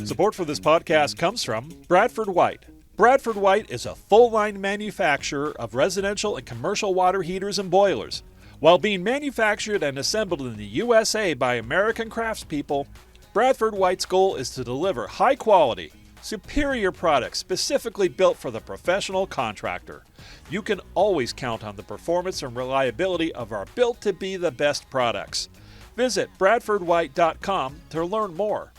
Support for this podcast comes from Bradford White. Bradford White is a full-line manufacturer of residential and commercial water heaters and boilers. While being manufactured and assembled in the USA by American craftspeople, Bradford White's goal is to deliver high-quality, superior products specifically built for the professional contractor. You can always count on the performance and reliability of our built-to-be-the-best products. Visit bradfordwhite.com to learn more.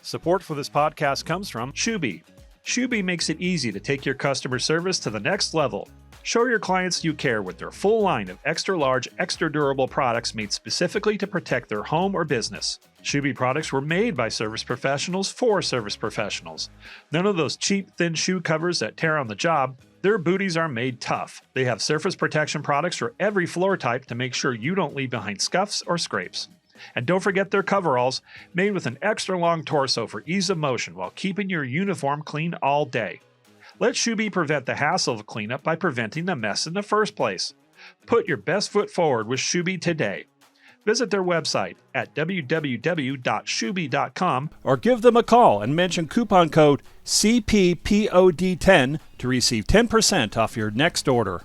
Support for this podcast comes from Shuby. Shuby makes it easy to take your customer service to the next level. Show your clients you care with their full line of extra large, extra durable products made specifically to protect their home or business. Shuby products were made by service professionals for service professionals. None of those cheap, thin shoe covers that tear on the job. Their booties are made tough. They have surface protection products for every floor type to make sure you don't leave behind scuffs or scrapes. And don't forget their coveralls, made with an extra long torso for ease of motion while keeping your uniform clean all day. Let Shuby prevent the hassle of cleanup by preventing the mess in the first place. Put your best foot forward with Shuby today. Visit their website at www.shuby.com or give them a call and mention coupon code CPPOD10 to receive 10% off your next order.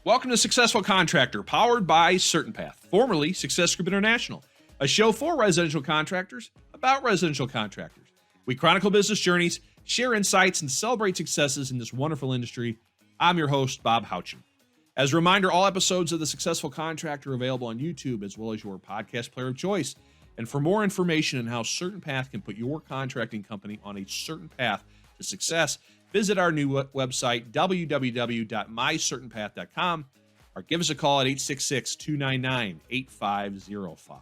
Welcome to Successful Contractor, powered by CertainPath, formerly Success Group International, a show for residential contractors about residential contractors. We chronicle business journeys, share insights, and celebrate successes in this wonderful industry. I'm your host, Bob Houchin. As a reminder, all episodes of The Successful Contractor are available on YouTube as well as your podcast player of choice. And for more information on how CertainPath can put your contracting company on a certain path to success, visit our new website, www.mycertainpath.com, or give us a call at 866-299-8505.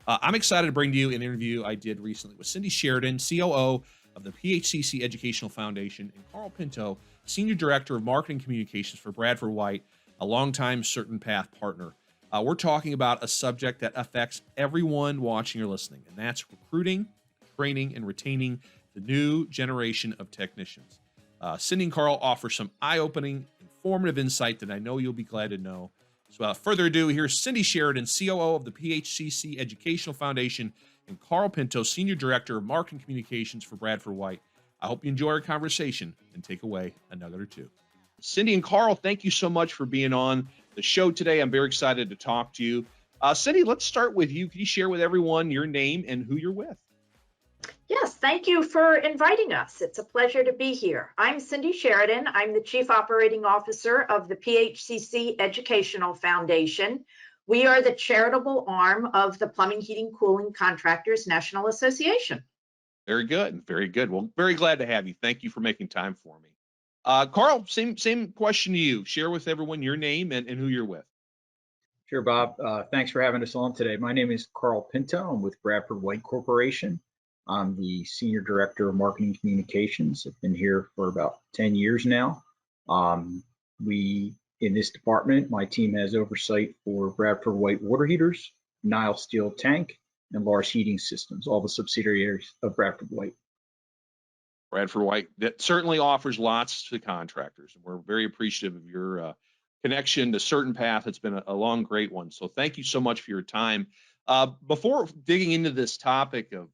I'm excited to bring to you an interview I did recently with Cindy Sheridan, COO of the PHCC Educational Foundation, and Carl Pinto, Senior Director of Marketing Communications for Bradford White, a longtime CertainPath partner. We're talking about a subject that affects everyone watching or listening, and that's recruiting, training, and retaining the new generation of technicians. Cindy and Carl offer some eye-opening, informative insight that I know you'll be glad to know. So without further ado, here's Cindy Sheridan, COO of the PHCC Educational Foundation, and Carl Pinto, Senior Director of Marketing Communications for Bradford White. I hope you enjoy our conversation and take away a nugget or two. Cindy and Carl, thank you so much for being on the show today. I'm very excited to talk to you. Cindy, let's start with you. Can you share with everyone your name and who you're with? Yes, thank you for inviting us. It's a pleasure to be here. I'm Cindy Sheridan. I'm the Chief Operating Officer of the PHCC Educational Foundation. We are the charitable arm of the Plumbing, Heating, Cooling Contractors National Association. Very good. Very good. Well, very glad to have you. Thank you for making time for me. Carl, same question to you. Share with everyone your name and who you're with. Sure, Bob. Thanks for having us on today. My name is Carl Pinto. I'm with Bradford White Corporation. I'm the Senior Director of Marketing Communications. I've been here for about 10 years now. In this department, my team has oversight for Bradford White water heaters, Nile steel tank, and Lars heating systems, all the subsidiaries of Bradford White. Bradford White, that certainly offers lots to contractors. And we're very appreciative of your connection to CertainPath. It's been a long, great one. So thank you so much for your time. Before digging into this topic of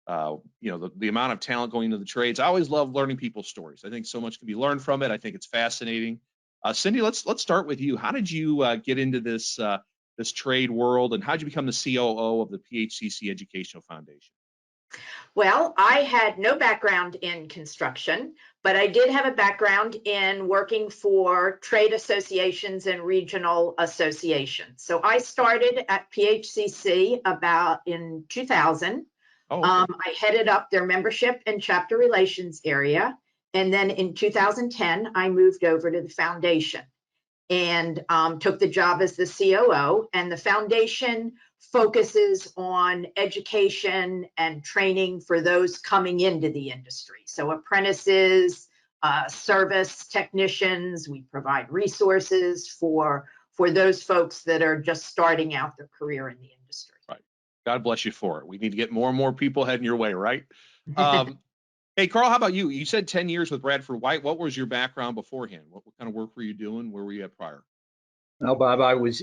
the amount of talent going into the trades, I always love learning people's stories. I think so much can be learned from it. I think it's fascinating. Cindy, let's start with you. How did you get into this trade world, and how did you become the COO of the PHCC Educational Foundation? Well, I had no background in construction, but I did have a background in working for trade associations and regional associations. So I started at PHCC about in 2000. I headed up their membership and chapter relations area. And then in 2010, I moved over to the foundation and took the job as the COO. And the foundation focuses on education and training for those coming into the industry. So apprentices, service technicians, we provide resources for those folks that are just starting out their career in the industry. Right. God bless you for it. We need to get more and more people heading your way, right? Hey, Carl, how about you? You said 10 years with Bradford White. What was your background beforehand? What kind of work were you doing? Where were you at prior? Well, Bob, I was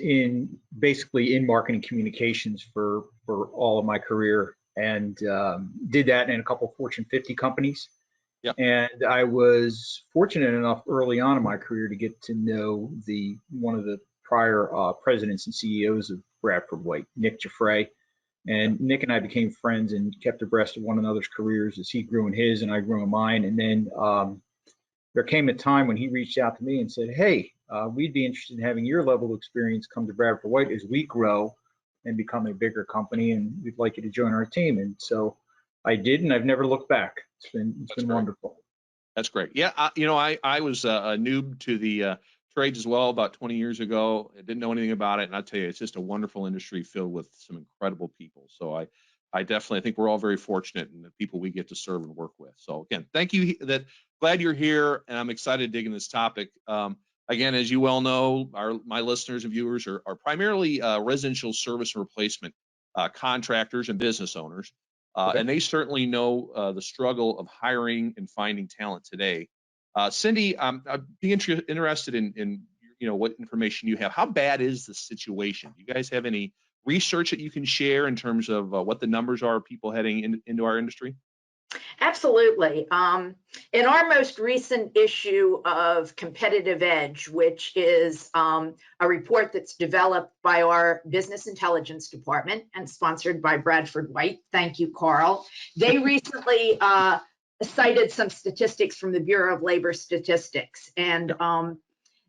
basically in marketing communications for all of my career, and did that in a couple of Fortune 50 companies. Yeah. And I was fortunate enough early on in my career to get to know one of the prior presidents and CEOs of Bradford White, Nick Giuffre. And Nick and I became friends and kept abreast of one another's careers as he grew in his and I grew in mine. And then there came a time when he reached out to me and said, hey, we'd be interested in having your level of experience come to Bradford White as we grow and become a bigger company, and we'd like you to join our team. And so I did, and I've never looked back. It's been wonderful. That's great. Yeah, I was a noob to the trades as well about 20 years ago. I didn't know anything about it, and I'll tell you, it's just a wonderful industry filled with some incredible people. So I definitely think we're all very fortunate in the people we get to serve and work with. So again, thank you. Glad you're here, and I'm excited to dig in this topic. Again, as you well know, my listeners and viewers are primarily residential service and replacement contractors and business owners. Okay. And they certainly know the struggle of hiring and finding talent today. Cindy, I'd be interested in what information you have. How bad is the situation? Do you guys have any research that you can share in terms of what the numbers are of people heading into our industry? Absolutely. In our most recent issue of Competitive Edge, which is a report that's developed by our Business Intelligence Department and sponsored by Bradford White, thank you, Carl, they recently cited some statistics from the Bureau of Labor Statistics. And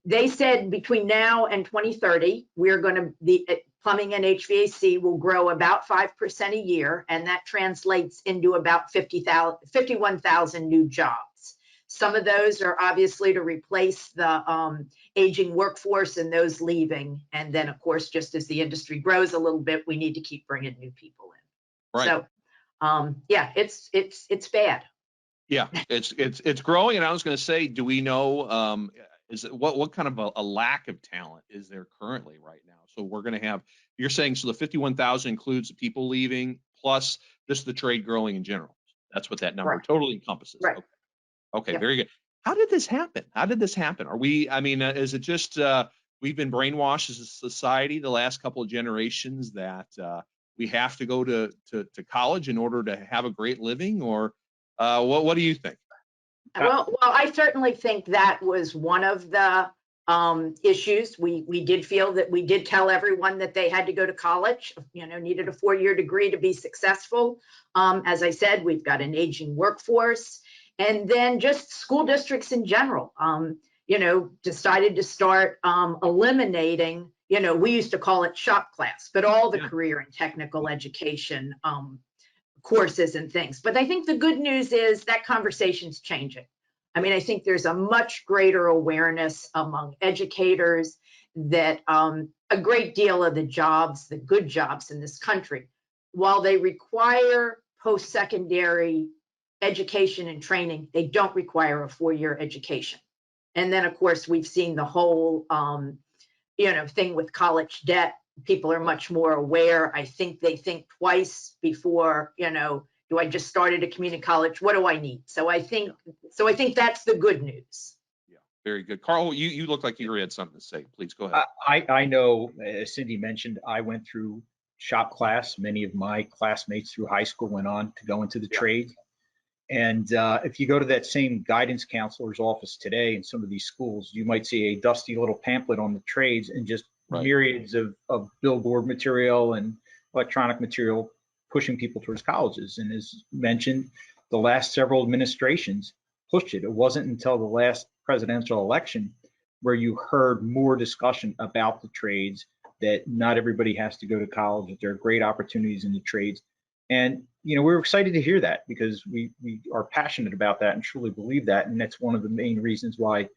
they said between now and 2030, we're going to be plumbing and HVAC will grow about 5% a year, and that translates into about 51,000 new jobs. Some of those are obviously to replace the aging workforce and those leaving. And then, of course, just as the industry grows a little bit, we need to keep bringing new people in. Right. So, yeah, it's bad. Yeah, it's growing. And I was going to say, do we know what kind of a lack of talent is there currently right now? So we're going to have, you're saying, so the 51,000 includes the people leaving plus just the trade growing in general. That's what that number totally encompasses. Right. Okay, Very good. How did this happen? Are we, is it just we've been brainwashed as a society the last couple of generations that we have to go to college in order to have a great living, or what do you think? Well, I certainly think that was one of the issues. We did feel that we did tell everyone that they had to go to college, needed a 4-year degree to be successful. As I said, we've got an aging workforce, and then just school districts in general, decided to start eliminating, we used to call it shop class, but all the career and technical education courses and things. But I think the good news is that conversation's changing. I think there's a much greater awareness among educators that a great deal of the jobs, the good jobs in this country, while they require post-secondary education and training, they don't require a 4-year education. And then, of course, we've seen the whole, thing with college debt. People are much more aware. I think they think twice before, do I just start at a community college? What do I need? So I think that's the good news. Yeah, very good. Carl, you look like you had something to say. Please go ahead. I know, as Cindy mentioned, I went through shop class. Many of my classmates through high school went on to go into the trade. And if you go to that same guidance counselor's office today in some of these schools, you might see a dusty little pamphlet on the trades and just myriads of billboard material and electronic material pushing people towards colleges. And as mentioned, the last several administrations pushed it. It wasn't until the last presidential election where you heard more discussion about the trades, that not everybody has to go to college, that there are great opportunities in the trades. And we're excited to hear that, because we are passionate about that and truly believe that. And that's one of the main reasons why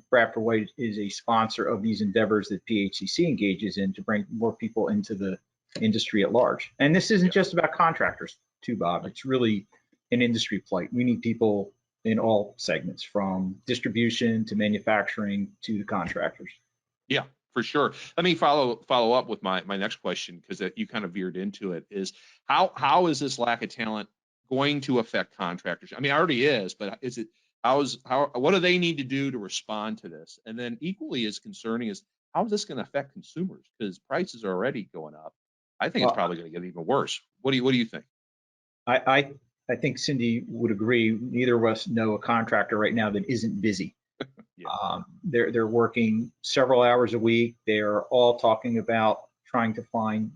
Bradford White is a sponsor of these endeavors that PHCC engages in to bring more people into the industry at large. And this isn't just about contractors too, Bob. It's really an industry plight. We need people in all segments, from distribution to manufacturing to the contractors. Yeah, for sure. Let me follow up with my next question, because you kind of veered into it, is how is this lack of talent going to affect contractors? It already is, but is it what do they need to do to respond to this? And then equally as concerning is, how is this going to affect consumers? Because prices are already going up. I think it's Well, probably going to get even worse. What do you think? I think Cindy would agree. Neither of us know a contractor right now that isn't busy. Yeah. They're working several hours a week. They're all talking about trying to find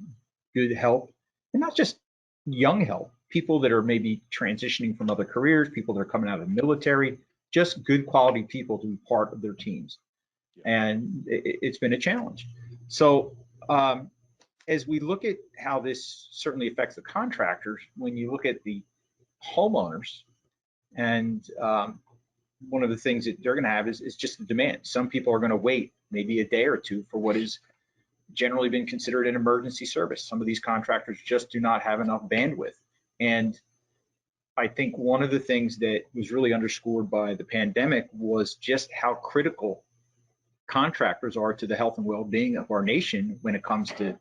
good help, and not just young help, people that are maybe transitioning from other careers, people that are coming out of the military, just good quality people to be part of their teams. Yeah. And it's been a challenge. So as we look at how this certainly affects the contractors, when you look at the homeowners, and one of the things that they're going to have is just the demand. Some people are going to wait maybe a day or two for what is generally been considered an emergency service. Some of these contractors just do not have enough bandwidth. And I think one of the things that was really underscored by the pandemic was just how critical contractors are to the health and well-being of our nation when it comes to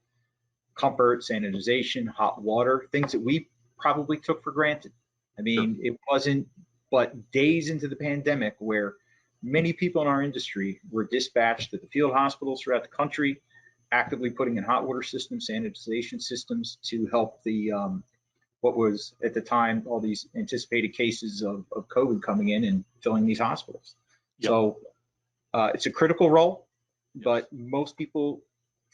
comfort, sanitization, hot water, things that we probably took for granted. I mean, It wasn't but days into the pandemic where many people in our industry were dispatched to the field hospitals throughout the country, actively putting in hot water systems, sanitization systems to help the what was at the time all these anticipated cases of COVID coming in and filling these hospitals. Yep. So it's a critical role, but most people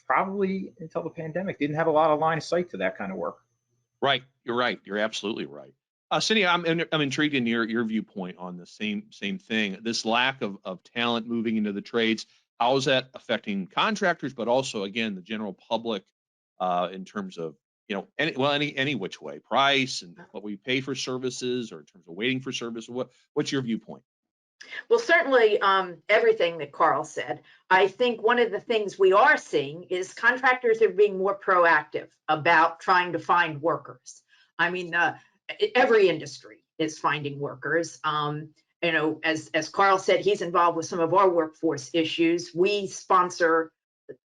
probably until the pandemic didn't have a lot of line of sight to that kind of work. Right. You're right. You're absolutely right. Cindy, I'm intrigued in your viewpoint on the same thing. This lack of talent moving into the trades. How is that affecting contractors, but also again the general public in terms of any which way, price and what we pay for services, or in terms of waiting for service? What's your viewpoint? Well, certainly everything that Carl said. I think one of the things we are seeing is contractors are being more proactive about trying to find workers. I mean, every industry is finding workers. As Carl said, he's involved with some of our workforce issues. We sponsor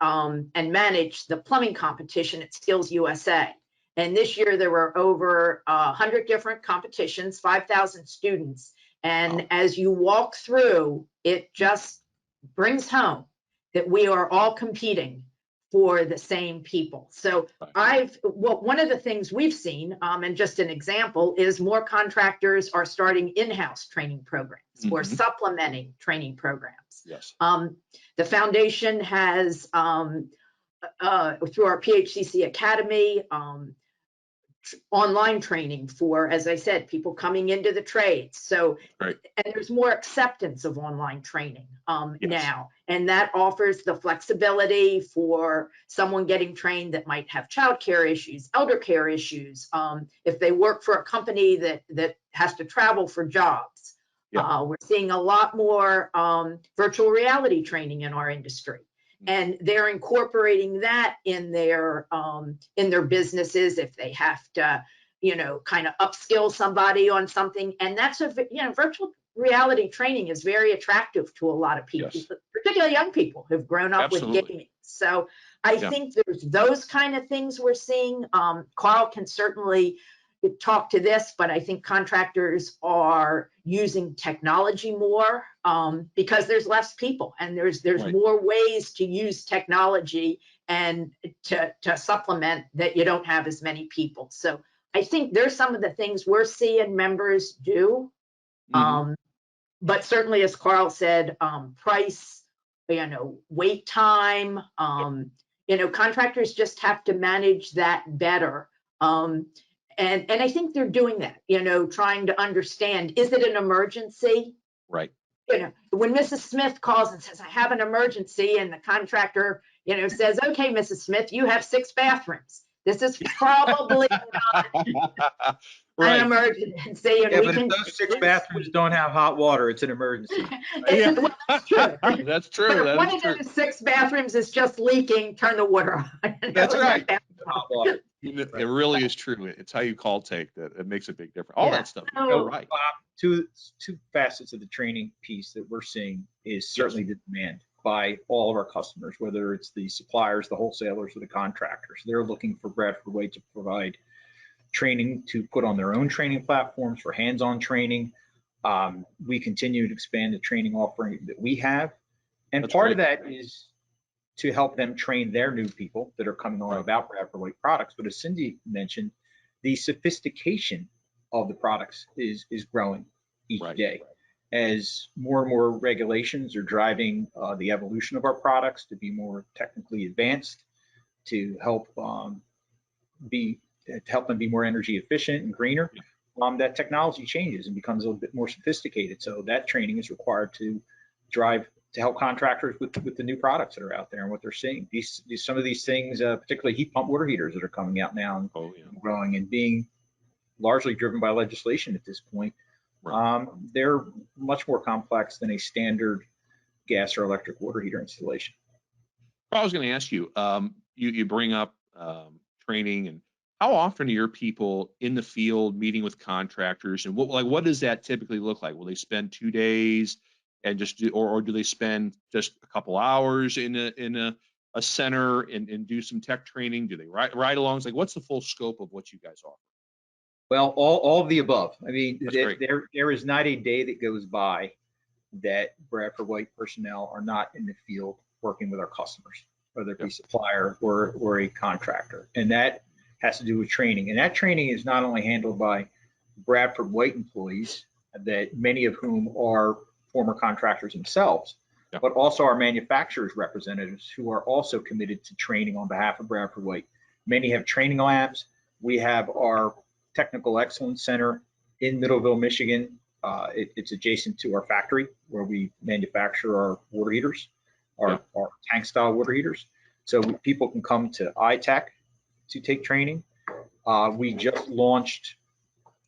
and manage the plumbing competition at Skills USA. And this year there were over 100 different competitions, 5,000 students. And as you walk through, it just brings home that we are all competing for the same people. So one of the things we've seen, and just an example, is more contractors are starting in-house training programs or supplementing training programs. Yes. The foundation has, through our PHCC Academy, online training for, as I said, people coming into the trades. So, and there's more acceptance of online training now, and that offers the flexibility for someone getting trained that might have childcare issues, elder care issues, if they work for a company that has to travel for jobs. We're seeing a lot more virtual reality training in our industry. And they're incorporating that in their businesses if they have to, kind of upskill somebody on something. And that's virtual reality training is very attractive to a lot of people, particularly young people who've grown up with gaming. So I think there's those kind of things we're seeing. Carl can certainly talk to this, but I think contractors are using technology more because there's less people, and there's more ways to use technology and to supplement that you don't have as many people. So I think there's some of the things we're seeing members do. But certainly, as Carl said, price, wait time, contractors just have to manage that better. And I think they're doing that, trying to understand, is it an emergency? Right. When Mrs. Smith calls and says, I have an emergency, and the contractor, says, okay, Mrs. Smith, you have 6 bathrooms. This is probably not an emergency. But if those 6 bathrooms don't have hot water, it's an emergency. Well, that's true. That's true. But if one of those 6 bathrooms is just leaking, turn the water on. That's right. Hot water. It really is true. It's how you call take that it makes a big difference. All that stuff. Right. Two facets of the training piece that we're seeing is certainly the demand by all of our customers, whether it's the suppliers, the wholesalers, or the contractors. They're looking for Bradford White to provide training to put on their own training platforms for hands-on training. We continue to expand the training offering that we have. And part of that is to help them train their new people that are coming on about Bradford White products. But as Cindy mentioned, the sophistication of the products is growing each day as more and more regulations are driving the evolution of our products to be more technically advanced, to help them be more energy efficient and greener. That technology changes and becomes a little bit more sophisticated. So that training is required to help contractors with the new products that are out there and what they're seeing. Some of these things, particularly heat pump water heaters that are coming out now and growing and being largely driven by legislation at this point. They're much more complex than a standard gas or electric water heater installation. I was going to ask you, you bring up training, and how often are your people in the field meeting with contractors, and what does that typically look like? Will they spend 2 days and just do, or do they spend just a couple hours in a center and do some tech training? Do they ride alongs? Like, what's the full scope of what you guys offer? Well, all of the above. I mean, there is not a day that goes by that Bradford White personnel are not in the field working with our customers, whether it be supplier or a contractor. And that has to do with training. And that training is not only handled by Bradford White employees, that many of whom are former contractors themselves, but also our manufacturers representatives who are also committed to training on behalf of Bradford White. Many have training labs. We have our Technical Excellence Center in Middleville, Michigan. It's adjacent to our factory where we manufacture our water heaters, our tank style water heaters. So people can come to iTech to take training. We just launched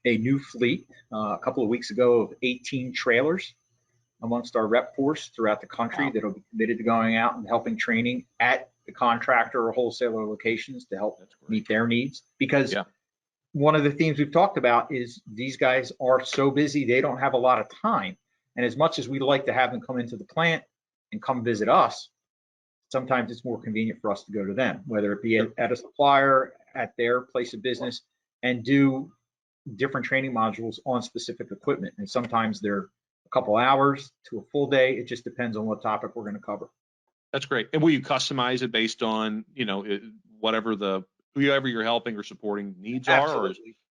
a new fleet a couple of weeks ago of 18 trailers amongst our rep force throughout the country that will be committed to going out and helping training at the contractor or wholesaler locations to help meet their needs. Because one of the themes we've talked about is these guys are so busy, they don't have a lot of time. And as much as we'd like to have them come into the plant and come visit us, sometimes it's more convenient for us to go to them, whether it be at a supplier, at their place of business, and do different training modules on specific equipment. And sometimes they're a couple hours to a full day. It just depends on what topic we're going to cover. That's great. And will you customize it based on, whoever you're helping or supporting needs are? Or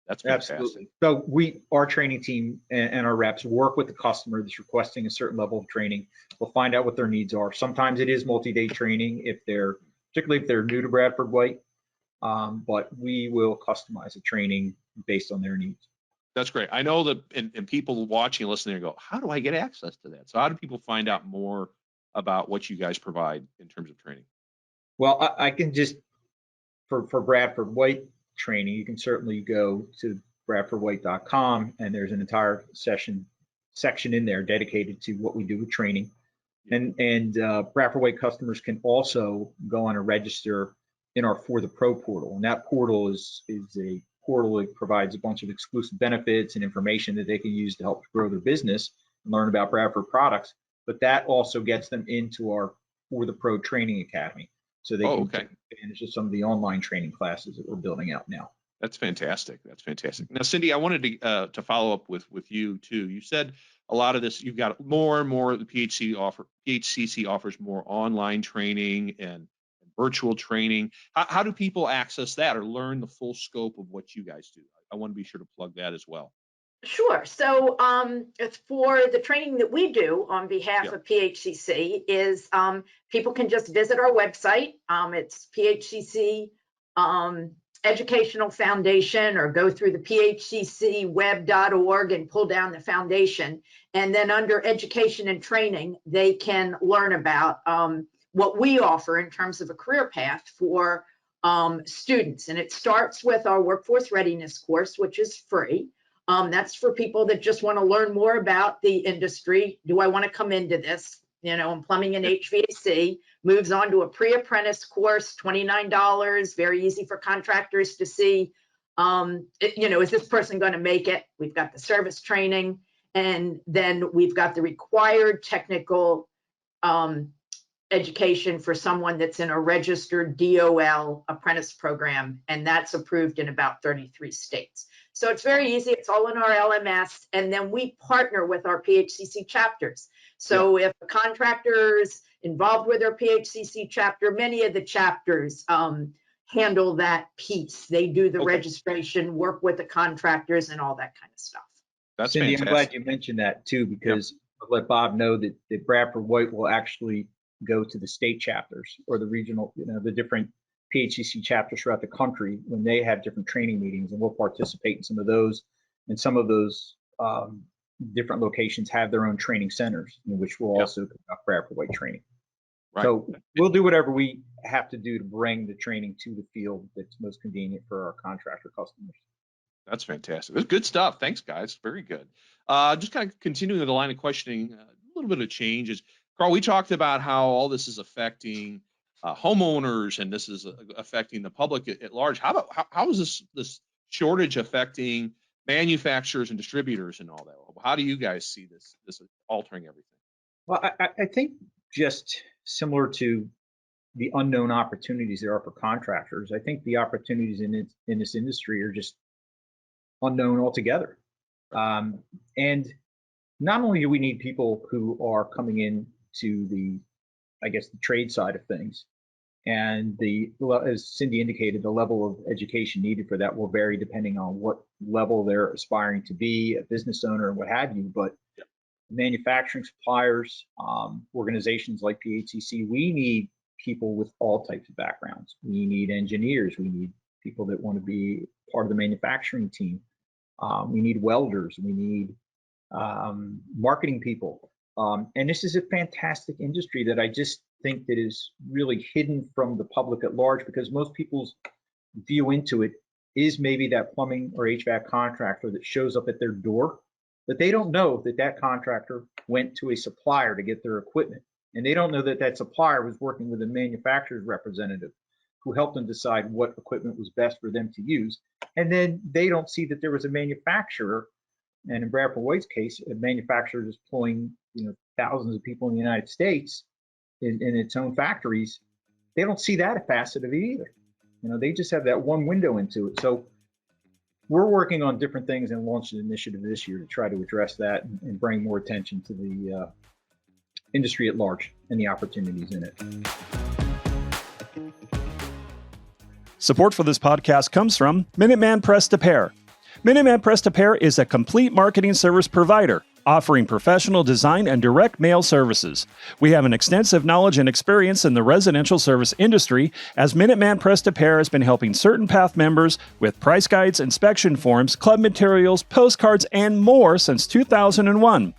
that's fantastic. Absolutely. So our training team and our reps work with the customer that's requesting a certain level of training. We'll find out what their needs are. Sometimes it is multi-day training particularly if they're new to Bradford White, but we will customize the training based on their needs. That's great. I know that, and people watching and listening go, how do I get access to that? So how do people find out more about what you guys provide in terms of training? Well, I can just, for Bradford White training, you can certainly go to bradfordwhite.com, and there's an entire section in there dedicated to what we do with training. And Bradford White customers can also go on and register in our For the Pro portal. And that portal is a portal that provides a bunch of exclusive benefits and information that they can use to help grow their business and learn about Bradford products. But that also gets them into our For the Pro Training Academy. So they can take advantage of some of the online training classes that we're building out now. That's fantastic. That's fantastic. Now, Cindy, I wanted to follow up with you too. You said a lot of this, you've got more and more, the PHCC offers more online training and virtual training. How do people access that or learn the full scope of what you guys do? I want to be sure to plug that as well. Sure. So it's for the training that we do on behalf of PHCC is people can just visit our website. It's PHCC Educational Foundation, or go through the phccweb.org and pull down the foundation. And then under education and training, they can learn about what we offer in terms of a career path for students. And it starts with our workforce readiness course, which is free. That's for people that just want to learn more about the industry. Do I want to come into this? In plumbing and HVAC, moves on to a pre-apprentice course, $29, very easy for contractors to see, is this person going to make it? We've got the service training, and then we've got the required technical education for someone that's in a registered DOL apprentice program, and that's approved in about 33 states. So it's very easy. It's all in our LMS, and then we partner with our PHCC chapters. So if a contractor involved with our PHCC chapter. Many of the chapters handle that piece. They do the registration, work with the contractors, and all that kind of stuff. That's Cindy, fantastic. I'm glad you mentioned that too, because I'll let Bob know that Bradford White will actually go to the state chapters or the regional, the different PHCC chapters throughout the country when they have different training meetings, and we'll participate in some of those. And some of those different locations have their own training centers, in which we'll also conduct Bradford White training. Right. So we'll do whatever we have to do to bring the training to the field that's most convenient for our contractor customers. That's fantastic. That's good stuff. Thanks, guys. Very good. Just kind of continuing the line of questioning, a little bit of change is, Carl, we talked about how all this is affecting homeowners, and this is affecting the public at large. How is this shortage affecting manufacturers and distributors and all that? How do you guys see this altering everything? Well, I think just similar to the unknown opportunities there are for contractors, I think the opportunities in this industry are just unknown altogether. And not only do we need people who are coming in to the trade side of things, and as Cindy indicated, the level of education needed for that will vary depending on what level they're aspiring to be, a business owner and what have you. But manufacturing suppliers, organizations like PHCC, we need people with all types of backgrounds. We need engineers. We need people that want to be part of the manufacturing team. We need welders. We need marketing people. And this is a fantastic industry that I just think that is really hidden from the public at large, because most people's view into it is maybe that plumbing or HVAC contractor that shows up at their door, but they don't know that that contractor went to a supplier to get their equipment. And they don't know that that supplier was working with a manufacturer's representative who helped them decide what equipment was best for them to use. And then they don't see that there was a manufacturer, and in Bradford White's case, a manufacturer is employing thousands of people in the United States in its own factories. They don't see that facet of it either. They just have that one window into it. So we're working on different things and launched an initiative this year to try to address that and bring more attention to the industry at large and the opportunities in it. Support for this podcast comes from Minuteman Press to Pair. Minuteman Press to Pair is a complete marketing service provider offering professional design and direct mail services. We have an extensive knowledge and experience in the residential service industry, as Minuteman Press to Pair has been helping CertainPath members with price guides, inspection forms, club materials, postcards, and more since 2001.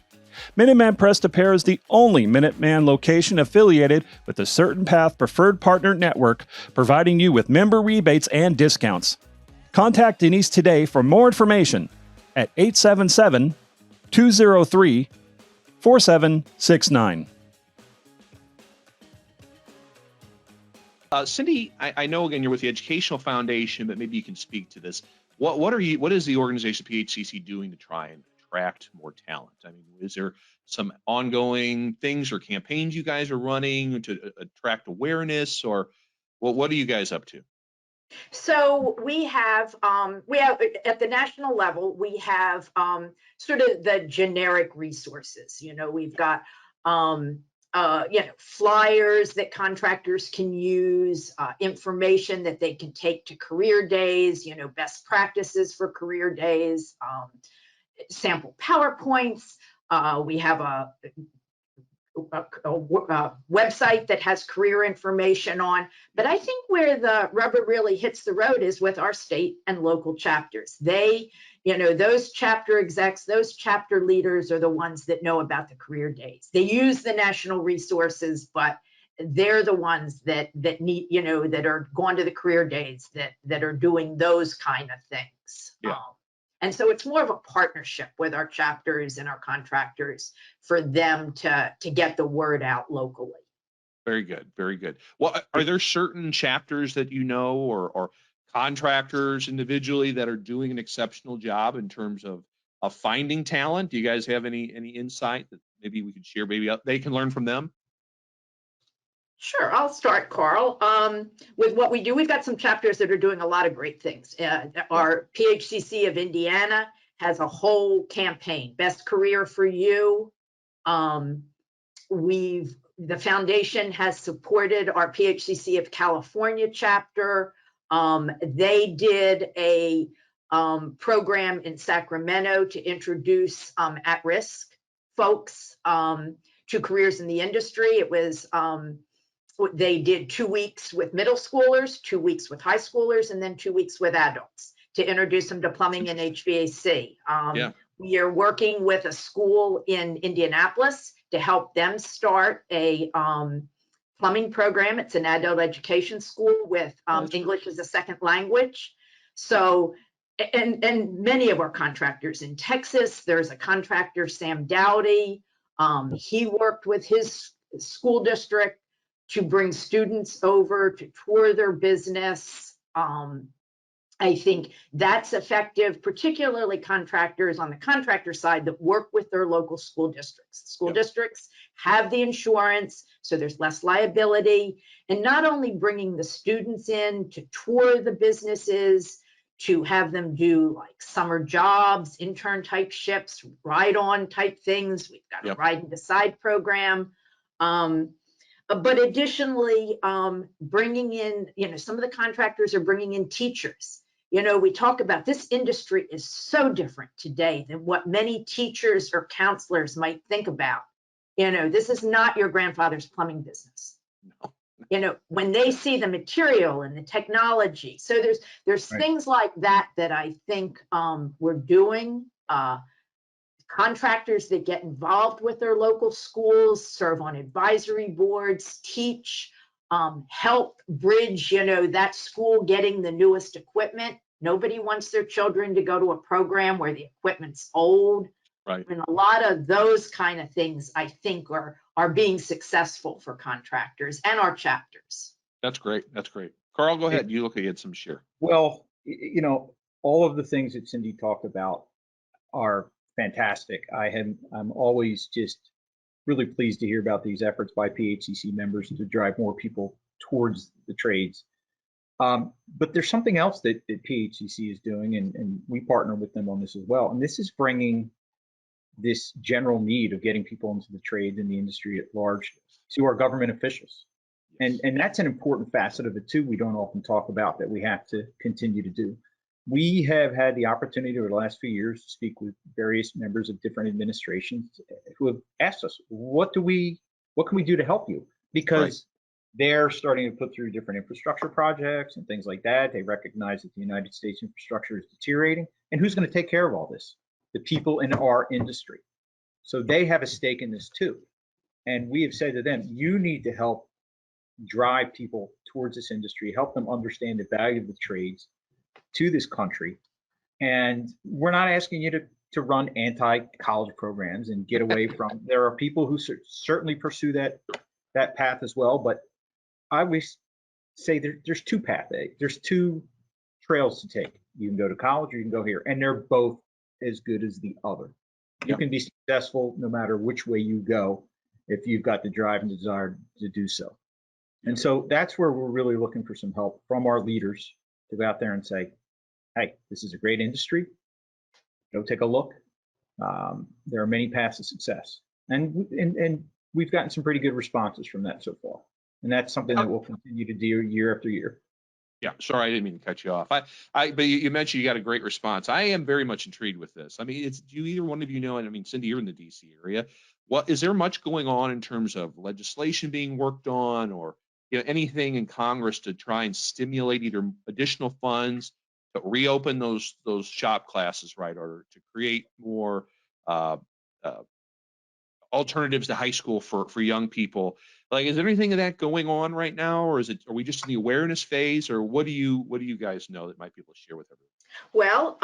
Minuteman Press to Pair is the only Minuteman location affiliated with the CertainPath Preferred Partner Network, providing you with member rebates and discounts. Contact Denise today for more information at 877-203-4769. Cindy, I know again you're with the Educational Foundation, but maybe you can speak to this. What is the organization PHCC doing to try and attract more talent? I mean, is there some ongoing things or campaigns you guys are running to attract awareness, or what are you guys up to? So we have at the national level, we have sort of the generic resources. We've got flyers that contractors can use, information that they can take to career days, best practices for career days, sample PowerPoints. We have a website that has career information on. But I think where the rubber really hits the road is with our state and local chapters. They, those chapter execs, those chapter leaders are the ones that know about the career days. They use the national resources, but they're the ones that need, that are going to the career days, that are doing those kind of things. Yeah. And so it's more of a partnership with our chapters and our contractors for them to get the word out locally. Very good. Very good. Well, are there certain chapters that or contractors individually that are doing an exceptional job in terms of finding talent? Do you guys have any insight that maybe we could share? Maybe they can learn from them? Sure, I'll start, Carl. With what we do, we've got some chapters that are doing a lot of great things. Our PHCC of Indiana has a whole campaign, Best Career for You. We've The foundation has supported our PHCC of California chapter. They did a program in Sacramento to introduce at-risk folks to careers in the industry. It was, they did 2 weeks with middle schoolers, 2 weeks with high schoolers, and then 2 weeks with adults to introduce them to plumbing and HVAC. We are working with a school in Indianapolis to help them start a plumbing program. It's an adult education school with English as a second language. So, and many of our contractors in Texas, there's a contractor, Sam Dowdy. He worked with his school district to bring students over to tour their business. I think that's effective, particularly contractors on the contractor side that work with their local school districts. School districts have the insurance, so there's less liability. And not only bringing the students in to tour the businesses, to have them do like summer jobs, intern type ships, ride-on type things. We've got a ride and decide program. But additionally, bringing in, some of the contractors are bringing in teachers. We talk about this industry is so different today than what many teachers or counselors might think about. This is not your grandfather's plumbing business. No. When they see the material and the technology. So there's things like that I think we're doing. Contractors that get involved with their local schools, serve on advisory boards, teach, help bridge, that school getting the newest equipment. Nobody wants their children to go to a program where the equipment's old. Right. And a lot of those kind of things, I think, are being successful for contractors and our chapters. That's great. That's great. Carl, go ahead. You look at some share. Well, all of the things that Cindy talked about are fantastic. I'm always just really pleased to hear about these efforts by PHCC members to drive more people towards the trades. But there's something else that PHCC is doing, and we partner with them on this as well. And this is bringing this general need of getting people into the trades and the industry at large to our government officials. And that's an important facet of it too. We don't often talk about that we have to continue to do. We have had the opportunity over the last few years to speak with various members of different administrations who have asked us, what can we do to help you? Because they're starting to put through different infrastructure projects and things like that. They recognize that the United States infrastructure is deteriorating. And who's going to take care of all this? The people in our industry. So they have a stake in this too. And we have said to them, you need to help drive people towards this industry, help them understand the value of the trades to this country. And we're not asking you to run anti-college programs and get away from, there are people who certainly pursue that path as well. But I always say there's two paths. There's two trails to take. You can go to college or you can go here, and they're both as good as the other. You can be successful no matter which way you go if you've got the drive and desire to do so. And so that's where we're really looking for some help from our leaders to go out there and say, hey, this is a great industry. Go take a look. There are many paths to success. And we've gotten some pretty good responses from that so far. And that's something that we'll continue to do year after year. Yeah, sorry, I didn't mean to cut you off. But you mentioned you got a great response. I am very much intrigued with this. I mean, do either one of you know, and I mean, Cindy, you're in the DC area. Is there much going on in terms of legislation being worked on, or anything in Congress to try and stimulate either additional funds to reopen those shop classes, right, or to create more alternatives to high school for young people? Like, is there anything of that going on right now, or are we just in the awareness phase, or what do you guys know that might be able to share with everyone? Well,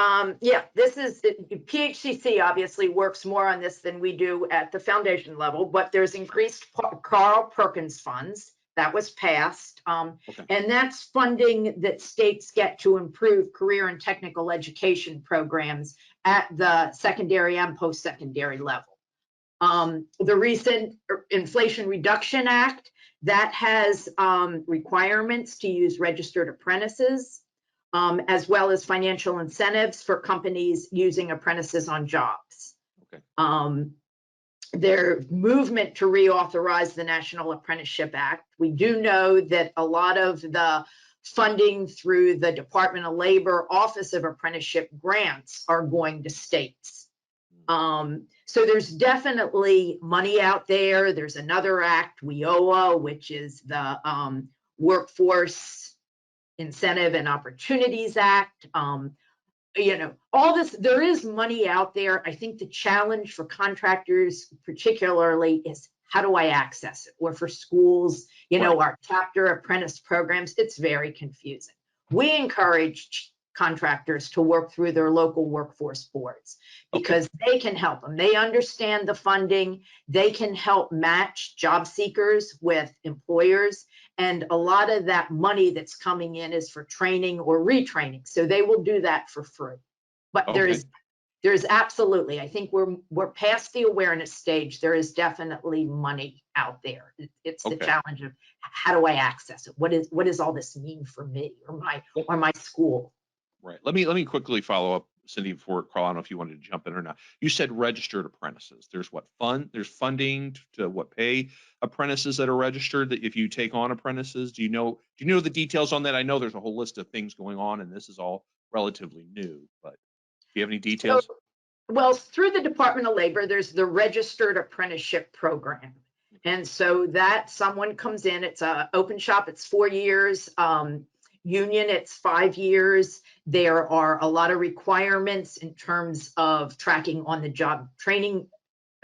this is PHCC obviously works more on this than we do at the foundation level, but there's increased Carl Perkins funds that was passed, and that's funding that states get to improve career and technical education programs at the secondary and post-secondary level. The recent Inflation Reduction Act, that has requirements to use registered apprentices, as well as financial incentives for companies using apprentices on jobs. Okay. their movement to reauthorize the National Apprenticeship Act. We do know that a lot of the funding through the Department of Labor Office of Apprenticeship grants are going to states. So there's definitely money out there. There's another act, WIOA, which is the Workforce Incentive and Opportunities Act. You know, all this, there is money out there. I think the challenge for contractors particularly is, how do I access it? Or for schools, you know, our chapter apprentice programs, it's very confusing. We encourage contractors to work through their local workforce boards because they can help them. They understand the funding. They can help match job seekers with employers. And a lot of that money that's coming in is for training or retraining. So they will do that for free. But there's absolutely, I think we're past the awareness stage. There is definitely money out there. It's the challenge of, how do I access it? What does all this mean for me or my school? Right. Let me quickly follow up, Cindy, before Carl. I don't know if you wanted to jump in or not. You said registered apprentices. There's there's funding to pay apprentices that are registered. That if you take on apprentices, do you know the details on that? I know there's a whole list of things going on, and this is all relatively new. But do you have any details? Well, through the Department of Labor, there's the Registered Apprenticeship Program. And so that someone comes in, it's an open shop, it's 4 years. Union, it's 5 years. There are a lot of requirements in terms of tracking on the job training,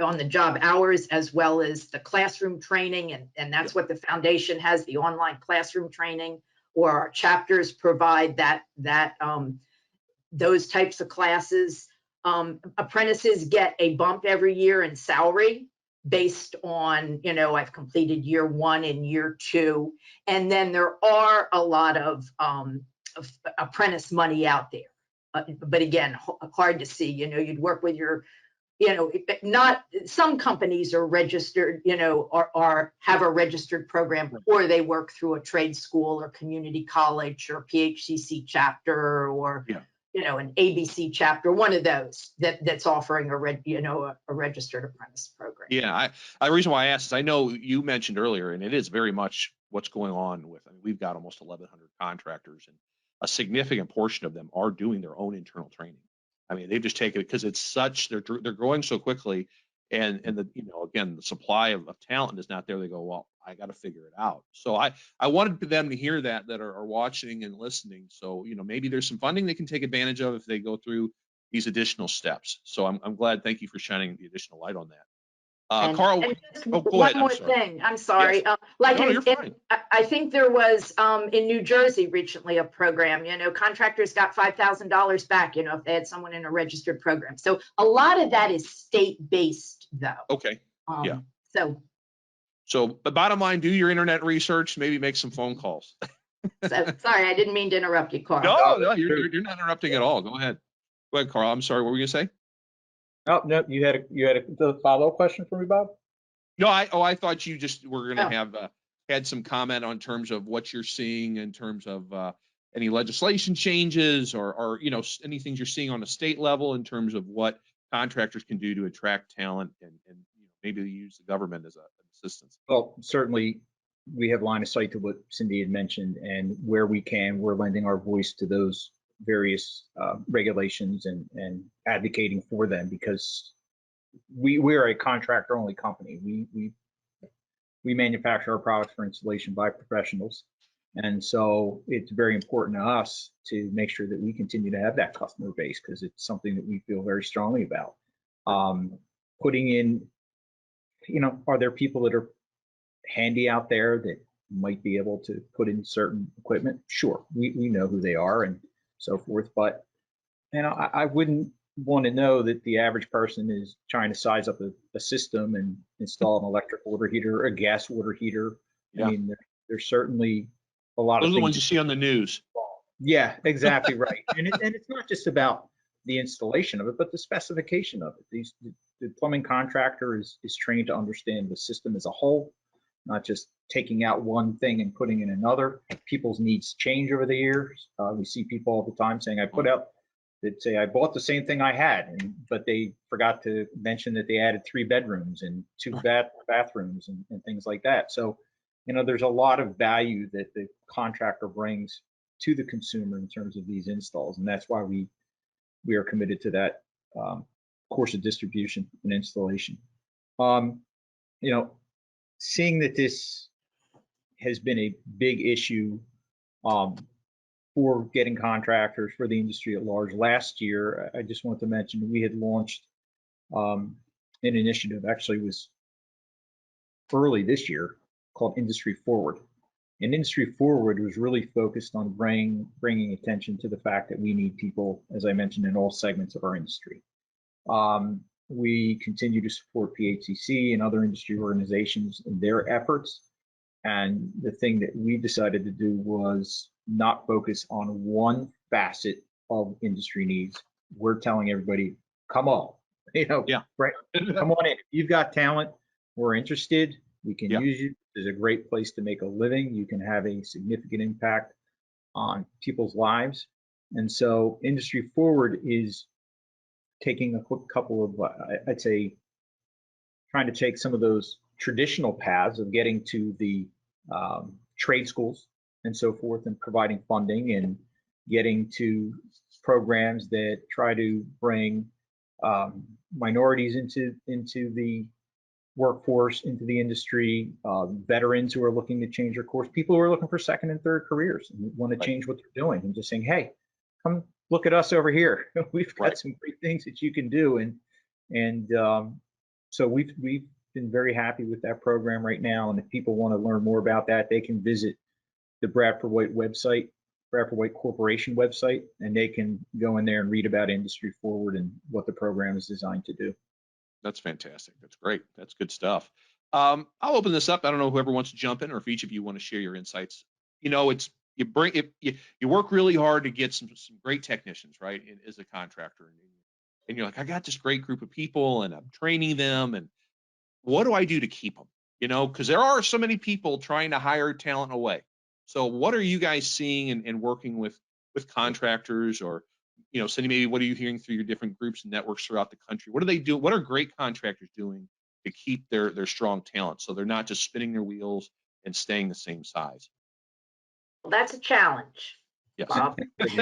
on the job hours, as well as the classroom training. And that's what the foundation has, the online classroom training, or our chapters provide those types of classes. Apprentices get a bump every year in salary based on, you know, I've completed year 1 and year 2. And then there are a lot of apprentice money out there. But again, hard to see, you know, you'd work with your, you know, not, some companies are registered, you know, or have a registered program, or they work through a trade school or community college or PHCC chapter, or, you know, an ABC chapter, one of those that's offering a registered apprentice program. Yeah, the reason why I asked is I know you mentioned earlier, and it is very much what's going on with. I mean, we've got almost 1,100 contractors, and a significant portion of them are doing their own internal training. I mean, they've just taken it because it's such they're growing so quickly, and the, you know, again, the supply of talent is not there. They go, well, I got to figure it out. So I wanted them to hear that are watching and listening. So, you know, maybe there's some funding they can take advantage of if they go through these additional steps. So I'm glad. Thank you for shining the additional light on that. Carl, go ahead. One more thing. I'm sorry. Yes. I think there was in New Jersey recently a program, you know, contractors got $5,000 back, you know, if they had someone in a registered program. So a lot of that is state-based, though. Okay. So, but bottom line, do your internet research, maybe make some phone calls. Sorry, I didn't mean to interrupt you, Carl. No, you're not interrupting at all. Go ahead. Go ahead, Carl. I'm sorry. What were you going to say? Oh, no, you had a follow-up question for me, Bob? No, I thought you just were going to have had some comment on terms of what you're seeing in terms of any legislation changes or you know, any things you're seeing on a state level in terms of what contractors can do to attract talent and you know, maybe use the government as an assistance. Well, certainly we have line of sight to what Cindy had mentioned, and where we can, we're lending our voice to those various regulations and advocating for them, because we're a contractor only company. We manufacture our products for installation by professionals, and so it's very important to us to make sure that we continue to have that customer base, because it's something that we feel very strongly about. Putting in, you know, are there people that are handy out there that might be able to put in certain equipment? Sure, we know who they are and so forth, but you know, I wouldn't want to know that the average person is trying to size up a system and install an electric water heater or a gas water heater. I mean, there's certainly a lot of things. Those are the ones you see on the news. Yeah, exactly right. And it's not just about the installation of it, but the specification of it. The plumbing contractor is trained to understand the system as a whole, not just taking out one thing and putting in another. People's needs change over the years. We see people all the time saying, I put out that say, I bought the same thing I had, but they forgot to mention that they added 3 bedrooms and 2 bathrooms and things like that. So, there's a lot of value that the contractor brings to the consumer in terms of these installs, and that's why we are committed to that course of distribution and installation. Seeing that this has been a big issue for getting contractors, for the industry at large. Last year, I just want to mention we had launched an initiative, actually was early this year, called Industry Forward. And Industry Forward was really focused on bringing attention to the fact that we need people, as I mentioned, in all segments of our industry. We continue to support PHCC and other industry organizations in their efforts. And the thing that we decided to do was not focus on one facet of industry needs. We're telling everybody, come on, right? Come on in. If you've got talent, we're interested. We can use you. It's a great place to make a living. You can have a significant impact on people's lives. And so Industry Forward is taking a quick couple of, I'd say, trying to take some of those traditional paths of getting to the trade schools and so forth, and providing funding and getting to programs that try to bring minorities into the workforce, into the industry, veterans who are looking to change their course, people who are looking for second and third careers and want to change what they're doing, and just saying, hey, come look at us over here. We've got some great things that you can do. And so we've been very happy with that program right now. And if people want to learn more about that, they can visit the Bradford White website, Bradford White Corporation website, and they can go in there and read about Industry Forward and what the program is designed to do. That's fantastic. That's great. That's good stuff. I'll open this up. I don't know whoever wants to jump in, or if each of you want to share your insights. It's you work really hard to get some great technicians, right? As a contractor, and you're like, I got this great group of people, and I'm training them, and what do I do to keep them? Because there are so many people trying to hire talent away. So what are you guys seeing and working with contractors, or Cindy, maybe what are you hearing through your different groups and networks throughout the country? What do they do? What are great contractors doing to keep their strong talent, so they're not just spinning their wheels and staying the same size? Well, that's a challenge, Yes. Bob. It's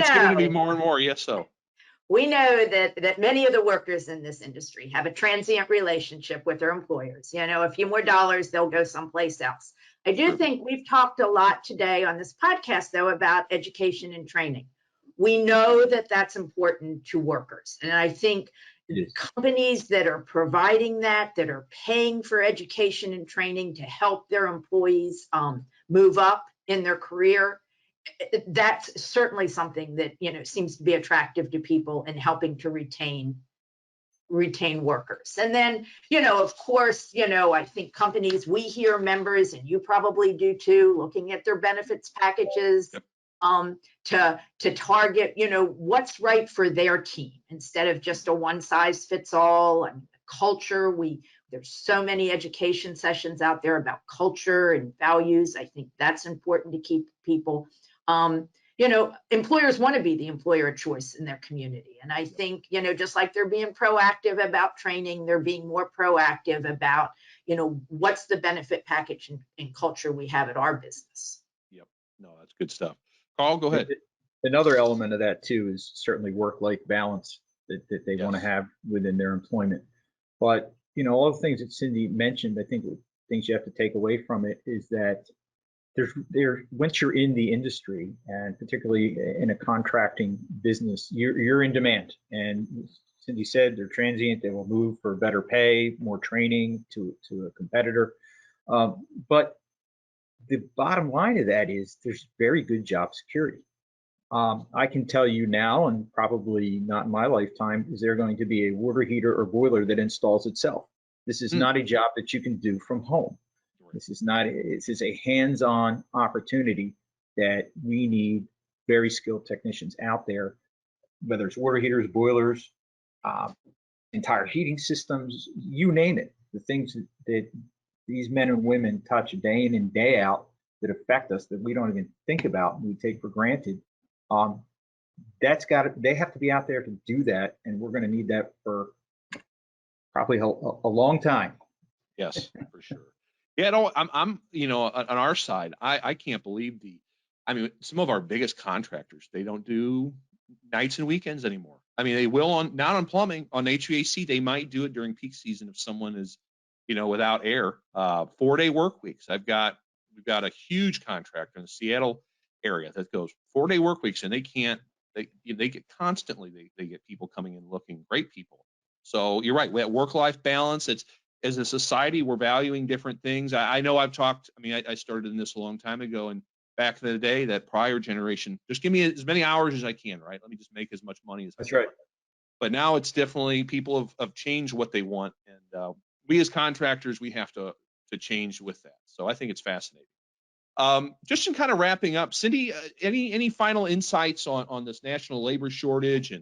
going to be more and more. Yes, so. We know that many of the workers in this industry have a transient relationship with their employers. A few more dollars, they'll go someplace else. I do think we've talked a lot today on this podcast, though, about education and training. We know that that's important to workers. And I think companies that are providing that are paying for education and training to help their employees move up in their career, that's certainly something that seems to be attractive to people and helping to retain workers. And then of course I think companies, we hear members, and you probably do too, looking at their benefits packages to target what's right for their team instead of just a one size fits all. I mean, culture, there's so many education sessions out there about culture and values. I think that's important to keep people. Employers want to be the employer of choice in their community. And I think, just like they're being proactive about training, they're being more proactive about, what's the benefit package and culture we have at our business. Yep. No, that's good stuff. Carl, go ahead. Another element of that too is certainly work-life balance that they want to have within their employment. But, all the things that Cindy mentioned, I think things you have to take away from it is that once you're in the industry, and particularly in a contracting business, you're in demand. And Cindy said they're transient. They will move for better pay, more training to a competitor. But the bottom line of that is there's very good job security. I can tell you now, and probably not in my lifetime, is there going to be a water heater or boiler that installs itself. This is not a job that you can do from home. This is a hands-on opportunity that we need very skilled technicians out there, whether it's water heaters, boilers, entire heating systems, you name it. The things that these men and women touch day in and day out that affect us, that we don't even think about and we take for granted. they have to be out there to do that, and we're going to need that for probably a long time. Yes, for sure. Yeah, no, I'm on our side, I can't believe some of our biggest contractors, they don't do nights and weekends anymore. I mean, they will not on plumbing, on HVAC, they might do it during peak season if someone is, without air. 4-day work weeks. We've got a huge contractor in the Seattle area that goes 4-day work weeks, and they get constantly, they get people coming in looking, great people. So you're right, that work-life balance, as a society, we're valuing different things. I know I started in this a long time ago, and back in the day, that prior generation, just give me as many hours as I can, right? Let me just make as much money as I can. That's right. But now it's definitely, people have changed what they want. And we as contractors, we have to change with that. So I think it's fascinating. Just in kind of wrapping up, Cindy, any final insights on this national labor shortage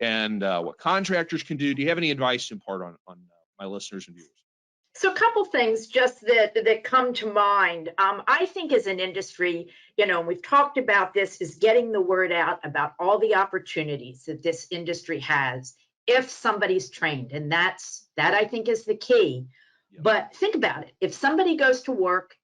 and what contractors can do? Do you have any advice to impart on my listeners and viewers? So a couple things just that come to mind. I think as an industry, and we've talked about this, is getting the word out about all the opportunities that this industry has if somebody's trained. And that I think is the key. Yep. But think about it. If somebody goes to work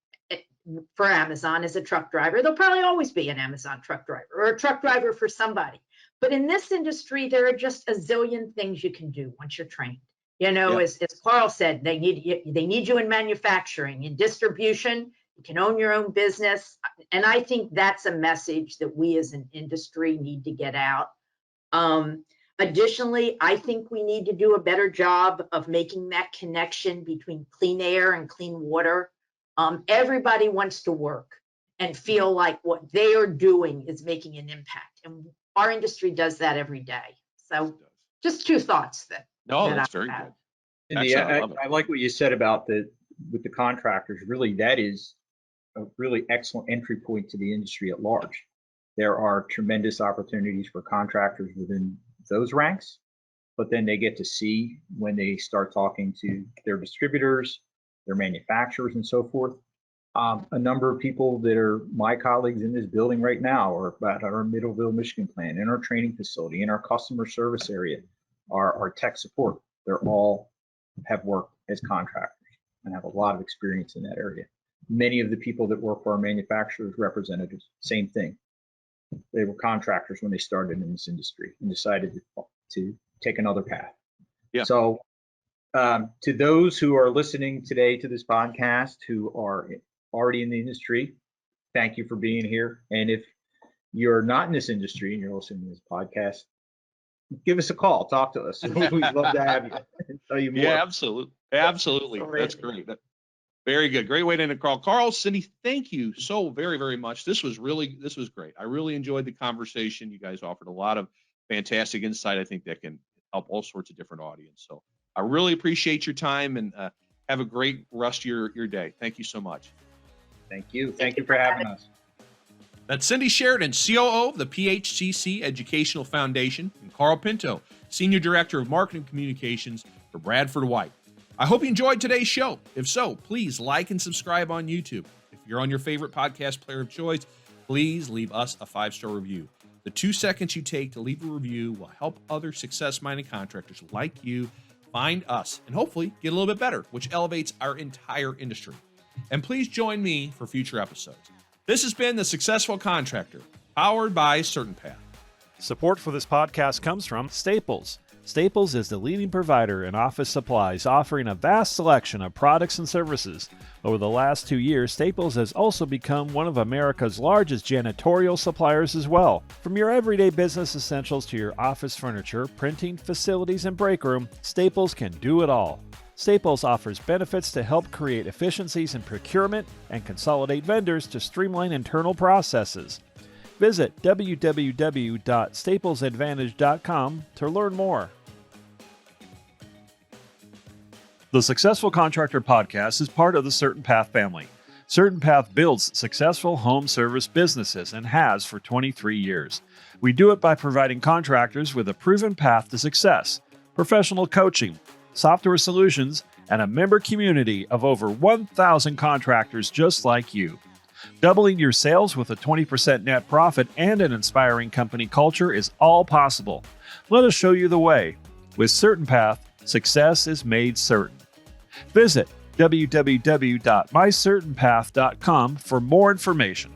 for Amazon as a truck driver, there'll probably always be an Amazon truck driver or a truck driver for somebody. But in this industry, there are just a zillion things you can do once you're trained. As Carl said, they need you in manufacturing, in distribution. You can own your own business. And I think that's a message that we as an industry need to get out. Additionally, I think we need to do a better job of making that connection between clean air and clean water. Everybody wants to work and feel like what they are doing is making an impact. And our industry does that every day. So just two thoughts that. No, that's very good. Cindy, I like what you said about with the contractors. Really, that is a really excellent entry point to the industry at large. There are tremendous opportunities for contractors within those ranks, but then they get to see when they start talking to their distributors, their manufacturers, and so forth. A number of people that are my colleagues in this building right now, or at our Middleville, Michigan plant, in our training facility, in our customer service area, our tech support, they're all have worked as contractors and have a lot of experience in that area. Many of the people that work for our manufacturers representatives, same thing. They were contractors when they started in this industry and decided to take another path. Yeah. So to those who are listening today to this podcast, who are already in the industry, thank you for being here. And if you're not in this industry and you're listening to this podcast, give us a call, talk to us. We'd love to have you and tell you more. Yeah, absolutely. That's great. Very good. Great way to end, Carl. Carl, Cindy, thank you so very, very much. This was great. I really enjoyed the conversation. You guys offered a lot of fantastic insight. I think that can help all sorts of different audience. So I really appreciate your time, and have a great rest of your day. Thank you so much. Thank you. Thank you for having us. That's Cindy Sheridan, COO of the PHCC Educational Foundation, and Carl Pinto, Senior Director of Marketing Communications for Bradford White. I hope you enjoyed today's show. If so, please like and subscribe on YouTube. If you're on your favorite podcast player of choice, please leave us a 5-star review. The 2 seconds you take to leave a review will help other success-minded contractors like you find us and hopefully get a little bit better, which elevates our entire industry. And please join me for future episodes. This has been The Successful Contractor, powered by CertainPath. Support for this podcast comes from Staples. Staples is the leading provider in office supplies, offering a vast selection of products and services. Over the last 2 years, Staples has also become one of America's largest janitorial suppliers as well. From your everyday business essentials to your office furniture, printing, facilities, and break room, Staples can do it all. Staples offers benefits to help create efficiencies in procurement and consolidate vendors to streamline internal processes. Visit www.staplesadvantage.com to learn more. The Successful Contractor podcast is part of the CertainPath family. CertainPath builds successful home service businesses and has for 23 years. We do it by providing contractors with a proven path to success, professional coaching, software solutions, and a member community of over 1,000 contractors just like you. Doubling your sales with a 20% net profit and an inspiring company culture is all possible. Let us show you the way. With CertainPath, success is made certain. Visit www.mycertainpath.com for more information.